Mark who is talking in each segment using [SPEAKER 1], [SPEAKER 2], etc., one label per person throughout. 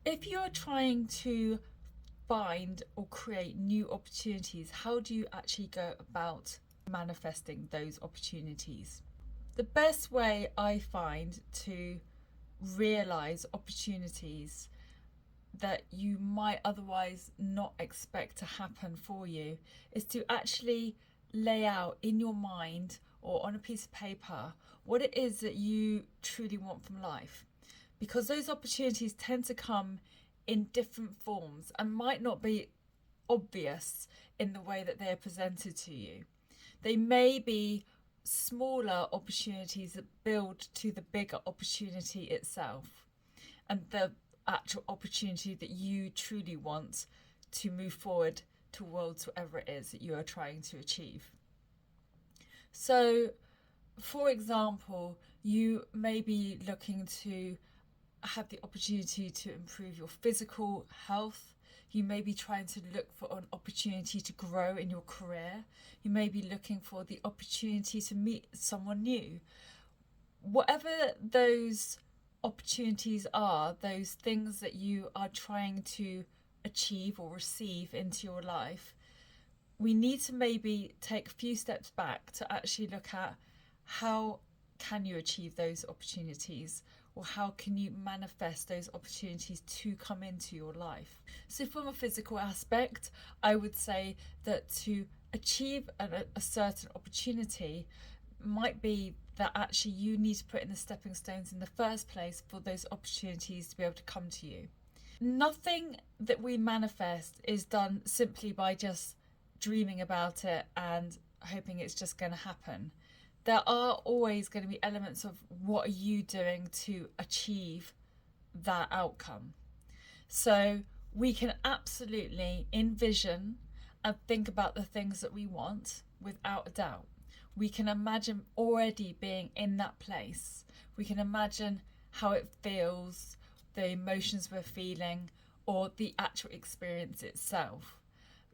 [SPEAKER 1] If you're trying to find or create new opportunities, how do you actually go about manifesting those opportunities? The best way I find to realize opportunities that you might otherwise not expect to happen for you is to actually lay out in your mind or on a piece of paper what it is that you truly want from life. Because those opportunities tend to come in different forms and might not be obvious in the way that they are presented to you. They may be smaller opportunities that build to the bigger opportunity itself and the actual opportunity that you truly want to move forward towards whatever it is that you are trying to achieve. So, for example, you may be looking to have the opportunity to improve your physical health. You may be trying to look for an opportunity to grow in your career. You may be looking for the opportunity to meet someone new. Whatever those opportunities are, those things that you are trying to achieve or receive into your life, we need to maybe take a few steps back to actually look at how can you achieve those opportunities, or how can you manifest those opportunities to come into your life. So from a physical aspect, I would say that to achieve a certain opportunity might be that actually you need to put in the stepping stones in the first place for those opportunities to be able to come to you. Nothing that we manifest is done simply by just dreaming about it and hoping it's just going to happen. There are always going to be elements of what are you doing to achieve that outcome. So we can absolutely envision and think about the things that we want without a doubt. We can imagine already being in that place. We can imagine how it feels, the emotions we're feeling, or the actual experience itself.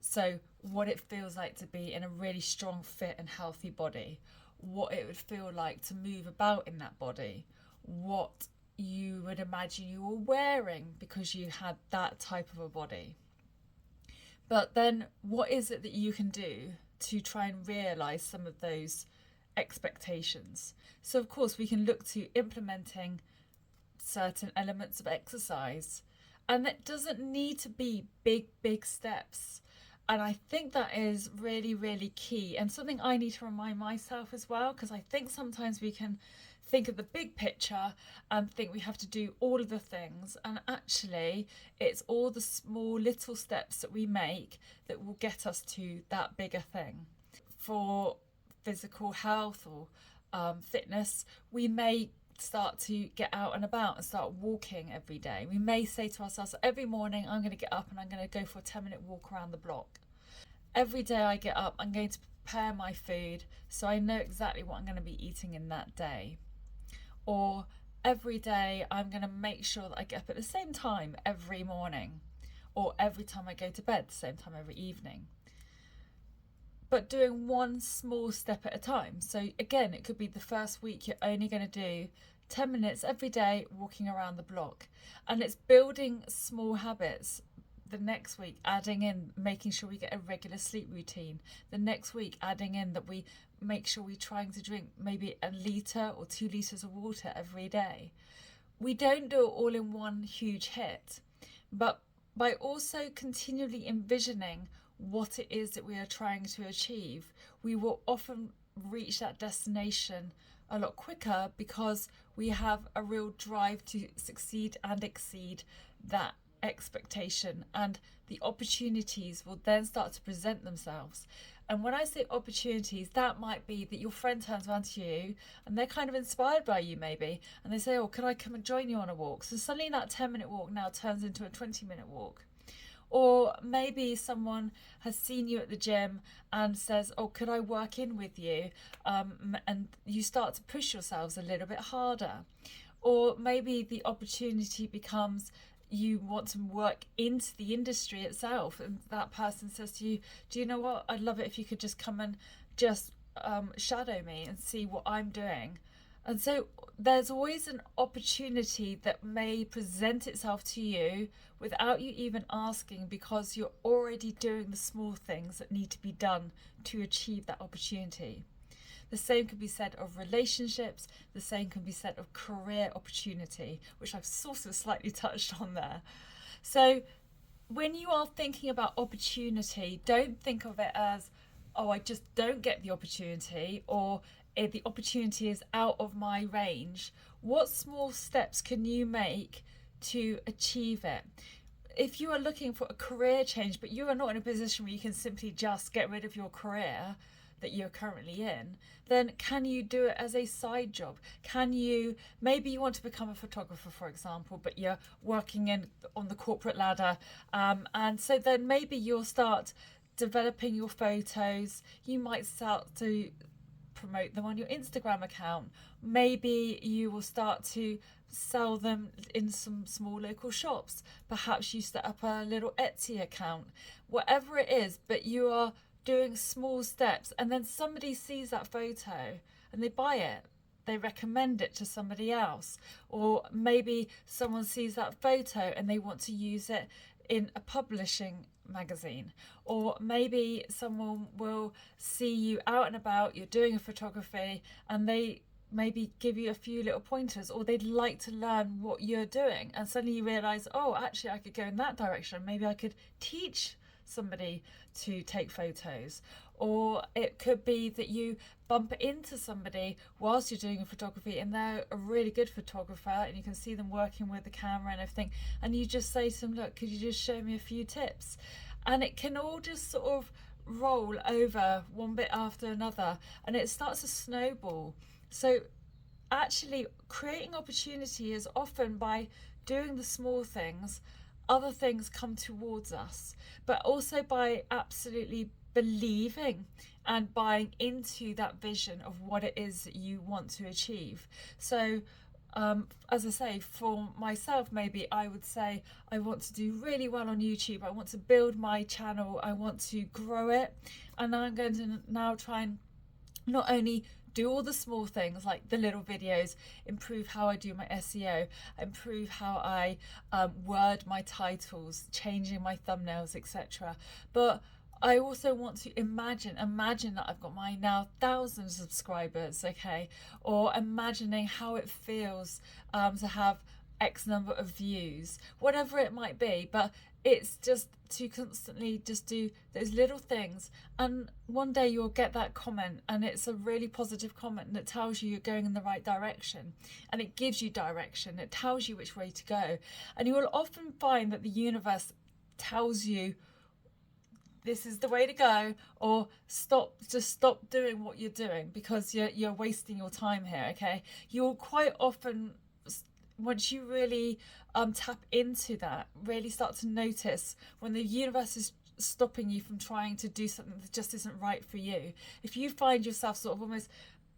[SPEAKER 1] So, what it feels like to be in a really strong, fit, and healthy body, what it would feel like to move about in that body, what you would imagine you were wearing because you had that type of a body. But then, what is it that you can do to try and realize some of those expectations? So, of course, we can look to implementing certain elements of exercise, and that doesn't need to be big steps. And I think that is really, really key, and something I need to remind myself as well, because I think sometimes we can think of the big picture and think we have to do all of the things, and actually it's all the small little steps that we make that will get us to that bigger thing. For physical health or fitness, we may start to get out and about and start walking every day. We may say to ourselves, every morning I'm going to get up and I'm going to go for a 10-minute walk around the block. Every day I get up, I'm going to prepare my food so I know exactly what I'm going to be eating in that day. Or every day I'm going to make sure that I get up at the same time every morning, or every time I go to bed, the same time every evening. But doing one small step at a time. So again, it could be the first week you're only going to do 10 minutes every day walking around the block. And it's building small habits. The next week, adding in making sure we get a regular sleep routine. The next week, adding in that we make sure we're trying to drink maybe a litre or 2 litres of water every day. We don't do it all in one huge hit, but by also continually envisioning what it is that we are trying to achieve, we will often reach that destination a lot quicker because we have a real drive to succeed and exceed that expectation, and the opportunities will then start to present themselves. And when I say opportunities, that might be that your friend turns around to you and they're kind of inspired by you maybe, and they say, oh, can I come and join you on a walk? So suddenly that 10-minute walk now turns into a 20-minute walk. Or maybe someone has seen you at the gym and says, oh, could I work in with you? And you start to push yourselves a little bit harder. Or maybe the opportunity becomes you want to work into the industry itself, and that person says to you, do you know what, I'd love it if you could just come and just shadow me and see what I'm doing. And so there's always an opportunity that may present itself to you without you even asking, because you're already doing the small things that need to be done to achieve that opportunity. The same can be said of relationships, the same can be said of career opportunity, which I've sort of slightly touched on there. So when you are thinking about opportunity, don't think of it as, oh, I just don't get the opportunity, or the opportunity is out of my range. What small steps can you make to achieve it? If you are looking for a career change, but you are not in a position where you can simply just get rid of your career that you're currently in, then can you do it as a side job? Can you, maybe you want to become a photographer, for example, but you're working on the corporate ladder, and so then maybe you'll start developing your photos. You might start to promote them on your Instagram account. Maybe you will start to sell them in some small local shops. Perhaps you set up a little Etsy account. Whatever it is, but you are doing small steps, and then somebody sees that photo and they buy it. They recommend it to somebody else. Or maybe someone sees that photo and they want to use it in a publishing magazine. Or maybe someone will see you out and about, you're doing a photography, and they maybe give you a few little pointers, or they'd like to learn what you're doing, and suddenly you realize, oh, actually I could go in that direction. Maybe I could teach somebody to take photos. Or it could be that you bump into somebody whilst you're doing a photography and they're a really good photographer and you can see them working with the camera and everything, and you just say to them, look, could you just show me a few tips? And it can all just sort of roll over one bit after another, and it starts to snowball. So actually creating opportunity is often by doing the small things, other things come towards us, but also by absolutely believing and buying into that vision of what it is that you want to achieve. So as I say, for myself, maybe I would say I want to do really well on YouTube. I want to build my channel. I want to grow it. And I'm going to now try and not only do all the small things like the little videos, improve how I do my SEO, improve how I word my titles, changing my thumbnails, etc. But I also want to imagine that I've got my now 1,000 subscribers, okay? Or imagining how it feels to have X number of views, whatever it might be. But it's just to constantly just do those little things, and one day you'll get that comment, and it's a really positive comment, and it tells you you're going in the right direction, and it gives you direction, it tells you which way to go. And you will often find that the universe tells you this is the way to go, or stop doing what you're doing, because you're wasting your time here, okay? You'll quite often, once you really tap into that, really start to notice when the universe is stopping you from trying to do something that just isn't right for you. If you find yourself sort of almost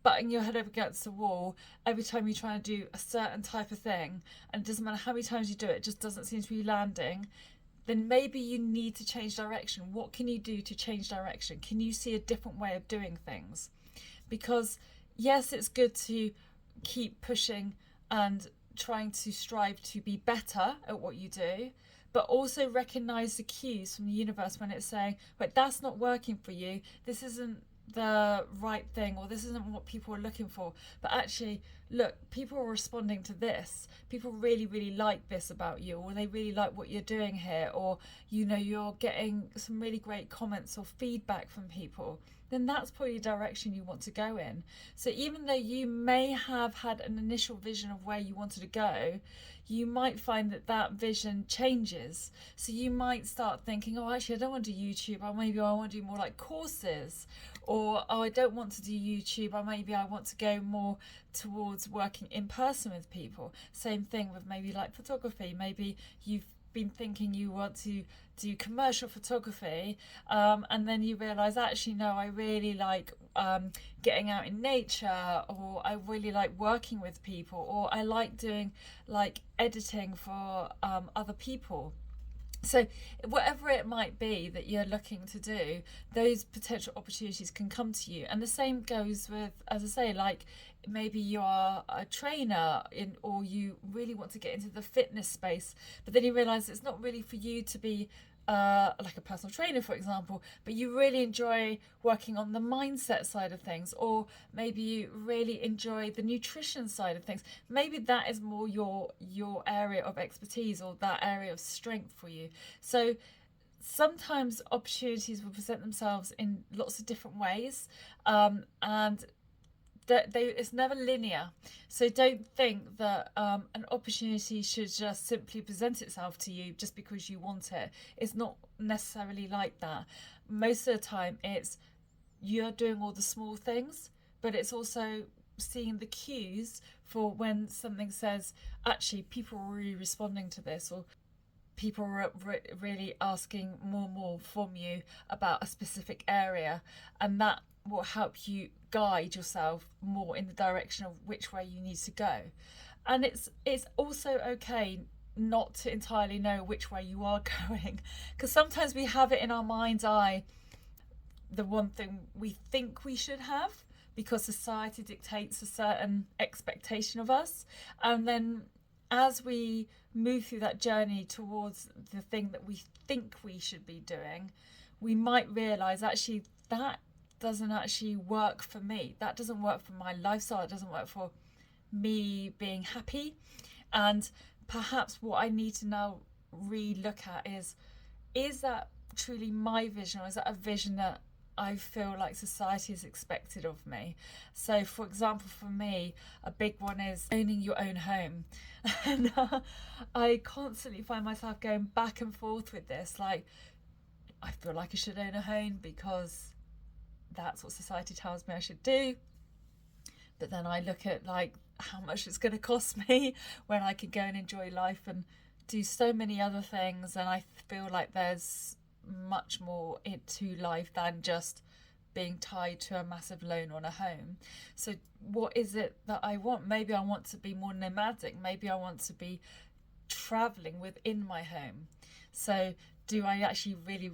[SPEAKER 1] butting your head up against the wall every time you try to do a certain type of thing, and it doesn't matter how many times you do it, it just doesn't seem to be landing, then maybe you need to change direction. What can you do to change direction? Can you see a different way of doing things? Because yes, it's good to keep pushing and trying to strive to be better at what you do, but also recognize the cues from the universe when it's saying, but that's not working for you, this isn't the right thing, or this isn't what people are looking for. But actually, look, people are responding to this. People really like this about you, or they really like what you're doing here, or you're getting some really great comments or feedback from people. Then that's probably the direction you want to go in. So even though you may have had an initial vision of where you wanted to go, you might find that vision changes. So you might start thinking, oh, actually I don't want to do YouTube, or maybe I want to do more like courses, or oh, I don't want to do YouTube, or maybe I want to go more towards working in person with people. Same thing with maybe like photography. Maybe you've been thinking you want to do commercial photography, and then you realize, actually no, I really like getting out in nature, or I really like working with people, or I like doing like editing for other people. So whatever it might be that you're looking to do, those potential opportunities can come to you. And the same goes with, as I say, like maybe you are a trainer or you really want to get into the fitness space, but then you realize it's not really for you to be like a personal trainer, for example, but you really enjoy working on the mindset side of things, or maybe you really enjoy the nutrition side of things. Maybe that is more your area of expertise or that area of strength for you. So sometimes opportunities will present themselves in lots of different ways, and it's never linear. So don't think that an opportunity should just simply present itself to you just because you want it. It's not necessarily like that. Most of the time it's you're doing all the small things, but it's also seeing the cues for when something says, actually, people are really responding to this, or people are really asking more and more from you about a specific area, and that will help you guide yourself more in the direction of which way you need to go. And it's also okay not to entirely know which way you are going, because sometimes we have it in our mind's eye, the one thing we think we should have, because society dictates a certain expectation of us, and then as we move through that journey towards the thing that we think we should be doing, we might realize actually that doesn't actually work for me. That doesn't work for my lifestyle. It doesn't work for me being happy. And perhaps what I need to now re-look at is that truly my vision, or is that a vision that I feel like society is expected of me? So for example, for me, a big one is owning your own home. And I constantly find myself going back and forth with this. Like, I feel like I should own a home because that's what society tells me I should do. But then I look at like how much it's going to cost me when I could go and enjoy life and do so many other things. And I feel like there's much more into life than just being tied to a massive loan on a home. So what is it that I want? Maybe I want to be more nomadic. Maybe I want to be traveling within my home. So do I actually really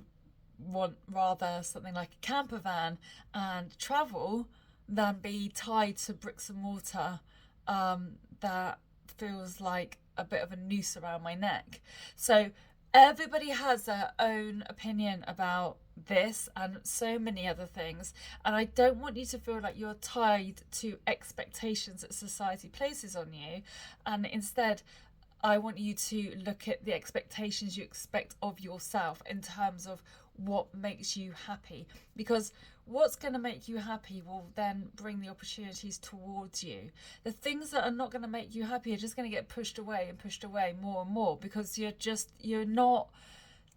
[SPEAKER 1] want rather something like a camper van and travel than be tied to bricks and mortar that feels like a bit of a noose around my neck? So everybody has their own opinion about this and so many other things, and I don't want you to feel like you're tied to expectations that society places on you, and instead I want you to look at the expectations you expect of yourself in terms of what makes you happy, because what's going to make you happy will then bring the opportunities towards you. The things that are not going to make you happy are just going to get pushed away and pushed away more and more, because you're not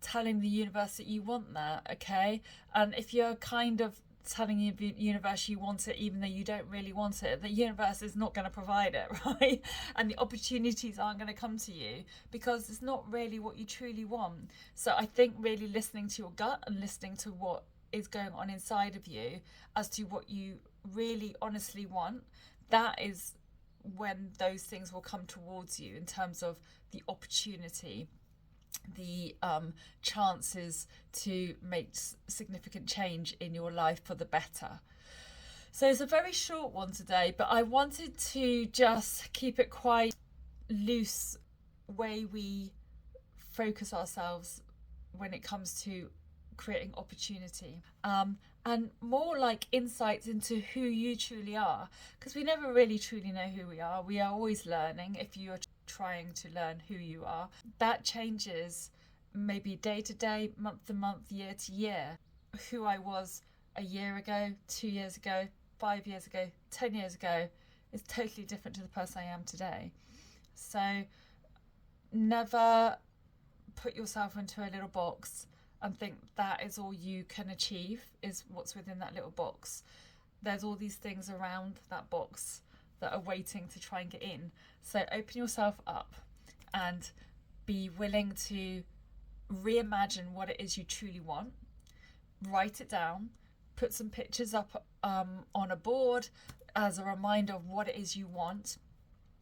[SPEAKER 1] telling the universe that you want that, okay? And if you're kind of telling the universe you want it even though you don't really want it, the universe is not going to provide it, right? And the opportunities aren't going to come to you because it's not really what you truly want. So I think really listening to your gut and listening to what is going on inside of you as to what you really honestly want, that is when those things will come towards you in terms of the opportunity, the chances to make significant change in your life for the better. So it's a very short one today, but I wanted to just keep it quite loose way we focus ourselves when it comes to creating opportunity, and more like insights into who you truly are, because we never really truly know who we are. We are always learning. If you're trying to learn who you are, that changes maybe day to day, month to month, year to year. Who I was a year ago, 2 years ago, 5 years ago, 10 years ago is totally different to the person I am today. So never put yourself into a little box and think that is all you can achieve, is what's within that little box. There's all these things around that box that are waiting to try and get in. So open yourself up and be willing to reimagine what it is you truly want. Write it down, put some pictures up on a board as a reminder of what it is you want,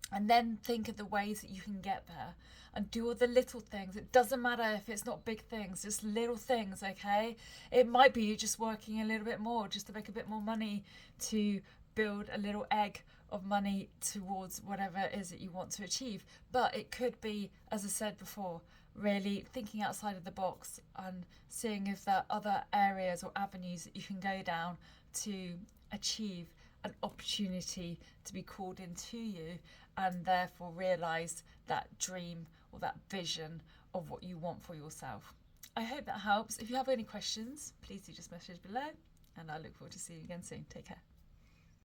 [SPEAKER 1] and then think of the ways that you can get there. and do all the little things. It doesn't matter if it's not big things, just little things, okay? It might be you just working a little bit more just to make a bit more money, to build a little egg of money towards whatever it is that you want to achieve. But it could be, as I said before, really thinking outside of the box and seeing if there are other areas or avenues that you can go down to achieve an opportunity to be called into you, and therefore realise that dream or that vision of what you want for yourself. I hope that helps. If you have any questions, please do just message below, and I look forward to seeing you again soon. Take care.